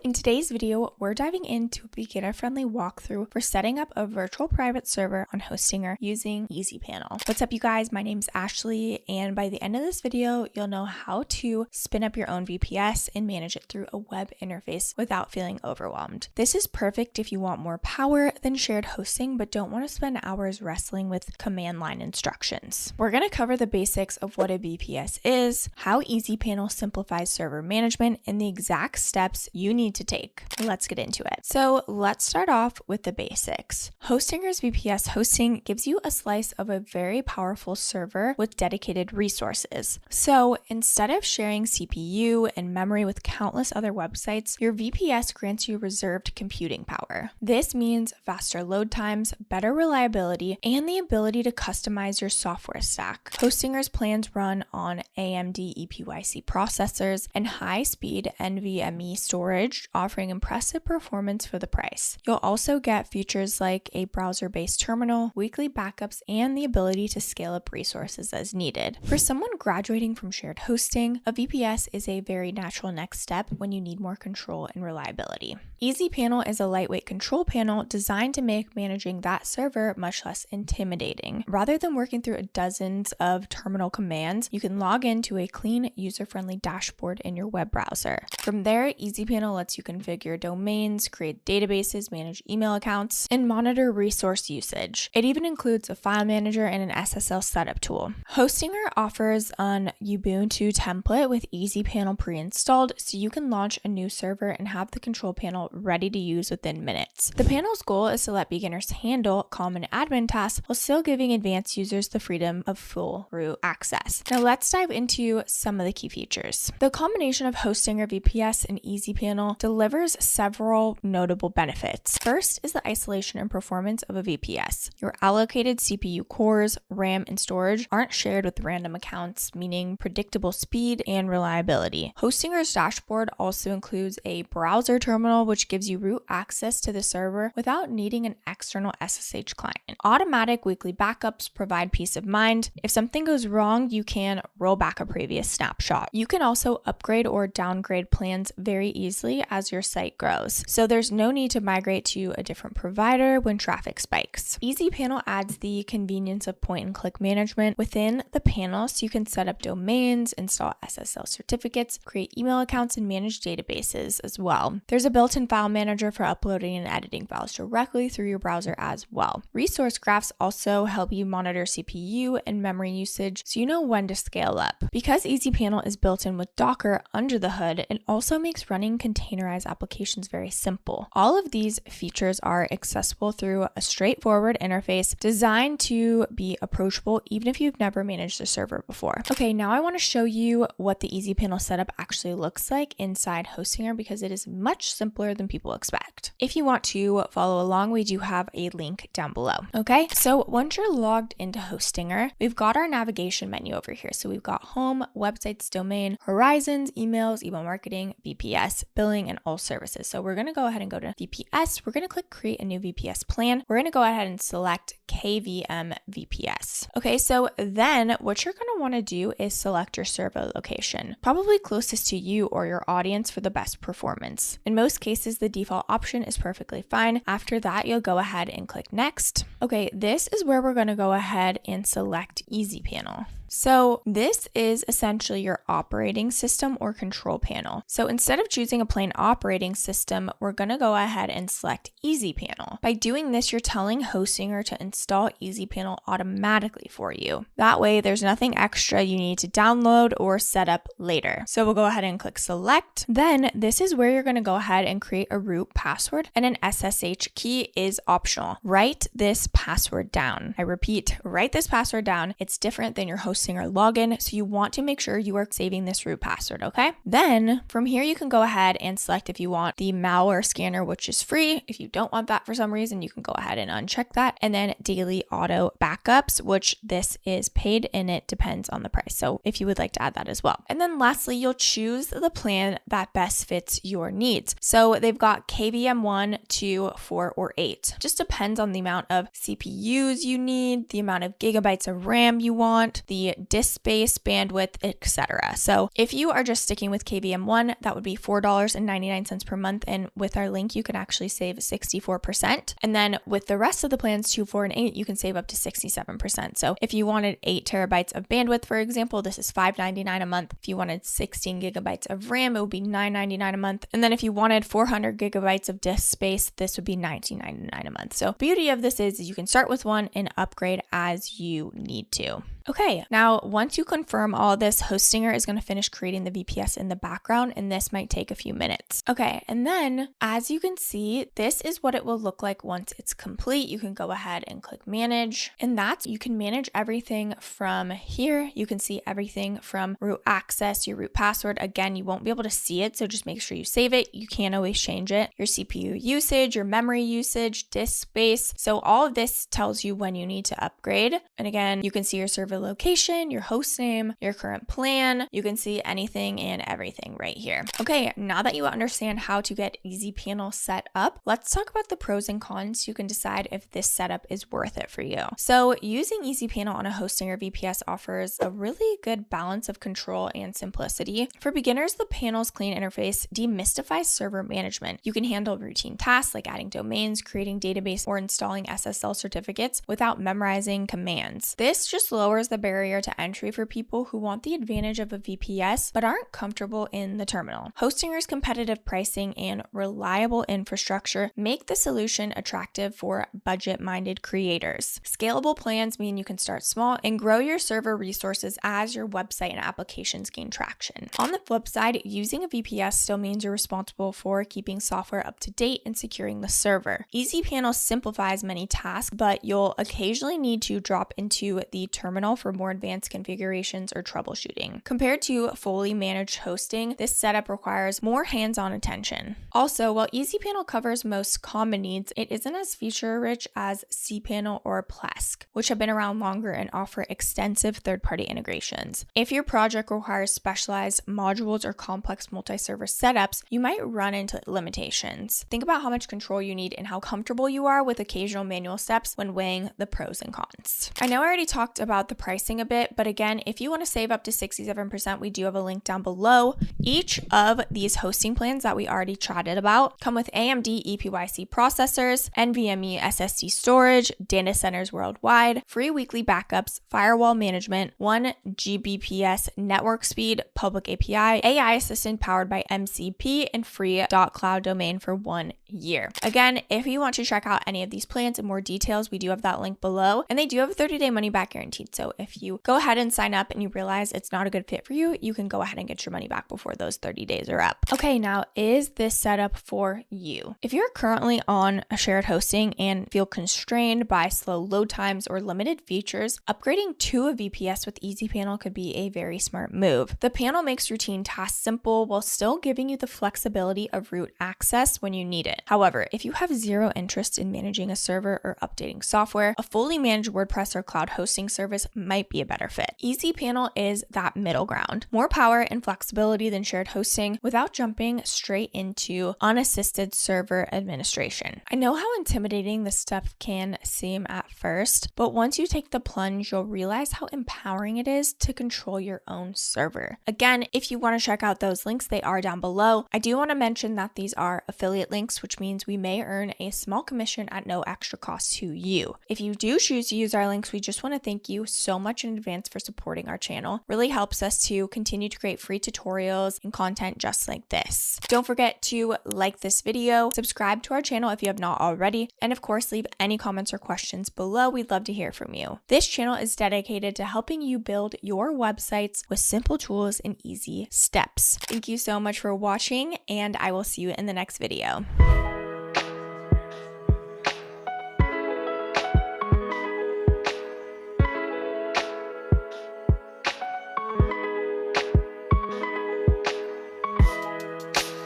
In today's video, we're diving into a beginner-friendly walkthrough for setting up a virtual private server on Hostinger using EasyPanel. What's up, you guys? My name's Ashley, and by the end of this video, you'll know how to spin up your own VPS and manage it through a web interface without feeling overwhelmed. This is perfect if you want more power than shared hosting, but don't want to spend hours wrestling with command line instructions. We're going to cover the basics of what a VPS is, how EasyPanel simplifies server management, and the exact steps you need to take. Let's get into it. So let's start off with the basics. Hostinger's VPS hosting gives you a slice of a very powerful server with dedicated resources. So instead of sharing CPU and memory with countless other websites, your VPS grants you reserved computing power. This means faster load times, better reliability, and the ability to customize your software stack. Hostinger's plans run on AMD EPYC processors and high-speed NVMe storage, offering impressive performance for the price. You'll also get features like a browser-based terminal, weekly backups, and the ability to scale up resources as needed. For someone graduating from shared hosting, a VPS is a very natural next step when you need more control and reliability. EasyPanel is a lightweight control panel designed to make managing that server much less intimidating. Rather than working through dozens of terminal commands, you can log into a clean, user-friendly dashboard in your web browser. From there, EasyPanel lets you configure domains, create databases, manage email accounts, and monitor resource usage. It even includes a file manager and an SSL setup tool. Hostinger offers an Ubuntu template with EasyPanel pre-installed, so you can launch a new server and have the control panel ready to use within minutes. The panel's goal is to let beginners handle common admin tasks while still giving advanced users the freedom of full root access. Now let's dive into some of the key features. The combination of Hostinger VPS and EasyPanel delivers several notable benefits. First is the isolation and performance of a VPS. Your allocated CPU cores, RAM, and storage aren't shared with random accounts, meaning predictable speed and reliability. Hostinger's dashboard also includes a browser terminal, which gives you root access to the server without needing an external SSH client. Automatic weekly backups provide peace of mind. If something goes wrong, you can roll back a previous snapshot. You can also upgrade or downgrade plans very easily as your site grows, so there's no need to migrate to a different provider when traffic spikes. EasyPanel adds the convenience of point-and-click management within the panel, so you can set up domains, install SSL certificates, create email accounts, and manage databases as well. There's a built-in file manager for uploading and editing files directly through your browser as well. Resource graphs also help you monitor CPU and memory usage, so you know when to scale up. Because EasyPanel is built in with Docker under the hood, it also makes running containerized applications very simple. All of these features are accessible through a straightforward interface designed to be approachable even if you've never managed a server before. Okay, now I want to show you what the EasyPanel setup actually looks like inside Hostinger because it is much simpler than people expect. If you want to follow along, we do have a link down below. Okay, so once you're logged into Hostinger, we've got our navigation menu over here. So we've got home, websites, domain, horizons, emails, email marketing, VPS, billing, and all services. So we're going to go ahead and go to VPS. We're going to click create a new VPS plan. We're going to go ahead and select KVM VPS. Okay, so then what you're going to want to do is select your server location, probably closest to you or your audience for the best performance. In most cases, the default option is perfectly fine. After that, you'll go ahead and click next. Okay, this is where we're going to go ahead and select EasyPanel. So this is essentially your operating system or control panel. So instead of choosing a plain operating system, we're going to go ahead and select EasyPanel. By doing this, you're telling Hostinger to install EasyPanel automatically for you. That way, there's nothing extra you need to download or set up later. So we'll go ahead and click select. Then this is where you're going to go ahead and create a root password, and an SSH key is optional. Write this password down. I repeat, write this password down. It's different than your Hostinger login, so you want to make sure you are saving this root password, okay? Then from here, you can go ahead and select if you want the malware scanner, which is free. If you don't want that for some reason, you can go ahead and uncheck that. And then daily auto backups, which this is paid and it depends on the price. So if you would like to add that as well. And then lastly, you'll choose the plan that best fits your needs. So they've got KVM 1, 2, 4, or 8. Just depends on the amount of CPUs you need, the amount of gigabytes of RAM you want, the the disk space, bandwidth, etc. So if you are just sticking with KVM1, that would be $4.99 per month. And with our link, you can actually save 64%. And then with the rest of the plans, 2, 4, and 8, you can save up to 67%. So if you wanted 8 terabytes of bandwidth, for example, this is $5.99 a month. If you wanted 16 gigabytes of RAM, it would be $9.99 a month. And then if you wanted 400 gigabytes of disk space, this would be $19.99 a month. So beauty of this is you can start with one and upgrade as you need to. Okay, now once you confirm all of this, Hostinger is going to finish creating the VPS in the background, and this might take a few minutes. Okay, and then as you can see, this is what it will look like once it's complete. You can go ahead and click manage, and you can manage everything from here. You can see everything from root access, your root password. Again, you won't be able to see it, so just make sure you save it. You can always change it. Your CPU usage, your memory usage, disk space. So all of this tells you when you need to upgrade. And again, you can see your server location, your host name, your current plan. You can see anything and everything right here. Okay, now that you understand how to get EasyPanel set up, let's talk about the pros and cons so you can decide if this setup is worth it for you. So using EasyPanel on a Hostinger VPS offers a really good balance of control and simplicity. For beginners, the panel's clean interface demystifies server management. You can handle routine tasks like adding domains, creating database, or installing SSL certificates without memorizing commands. This just lowers the barrier to entry for people who want the advantage of a VPS but aren't comfortable in the terminal. Hostinger's competitive pricing and reliable infrastructure make the solution attractive for budget-minded creators. Scalable plans mean you can start small and grow your server resources as your website and applications gain traction. On the flip side, using a VPS still means you're responsible for keeping software up to date and securing the server. EasyPanel simplifies many tasks, but you'll occasionally need to drop into the terminal for more advanced configurations or troubleshooting. Compared to fully managed hosting, this setup requires more hands-on attention. Also, while EasyPanel covers most common needs, it isn't as feature-rich as cPanel or Plesk, which have been around longer and offer extensive third-party integrations. If your project requires specialized modules or complex multi-server setups, you might run into limitations. Think about how much control you need and how comfortable you are with occasional manual steps when weighing the pros and cons. I know I already talked about the pricing a bit, but again, if you want to save up to 67%, we do have a link down below. Each of these hosting plans that we already chatted about come with AMD EPYC processors, NVMe SSD storage, data centers worldwide, free weekly backups, firewall management, 1 Gbps network speed, public API, AI assistant powered by MCP, and free .cloud domain for 1 year. Again, if you want to check out any of these plans in more details, we do have that link below, and they do have a 30-day money back guaranteed. So if you go ahead and sign up and you realize it's not a good fit for you, you can go ahead and get your money back before those 30 days are up. Okay, now is this setup for you? If you're currently on a shared hosting and feel constrained by slow load times or limited features, upgrading to a VPS with EasyPanel could be a very smart move. The panel makes routine tasks simple while still giving you the flexibility of root access when you need it. However, if you have zero interest in managing a server or updating software, a fully managed WordPress or cloud hosting service might be a better fit. EasyPanel is that middle ground. More power and flexibility than shared hosting without jumping straight into unassisted server administration. I know how intimidating this stuff can seem at first, but once you take the plunge, you'll realize how empowering it is to control your own server. Again, if you want to check out those links, they are down below. I do want to mention that these are affiliate links, which means we may earn a small commission at no extra cost to you. If you do choose to use our links, we just want to thank you so much in advance for supporting our channel. Really helps us to continue to create free tutorials and content just like this. Don't forget to like this video, subscribe to our channel if you have not already, and of course, leave any comments or questions below. We'd love to hear from you. This channel is dedicated to helping you build your websites with simple tools and easy steps. Thank you so much for watching, and I will see you in the next video.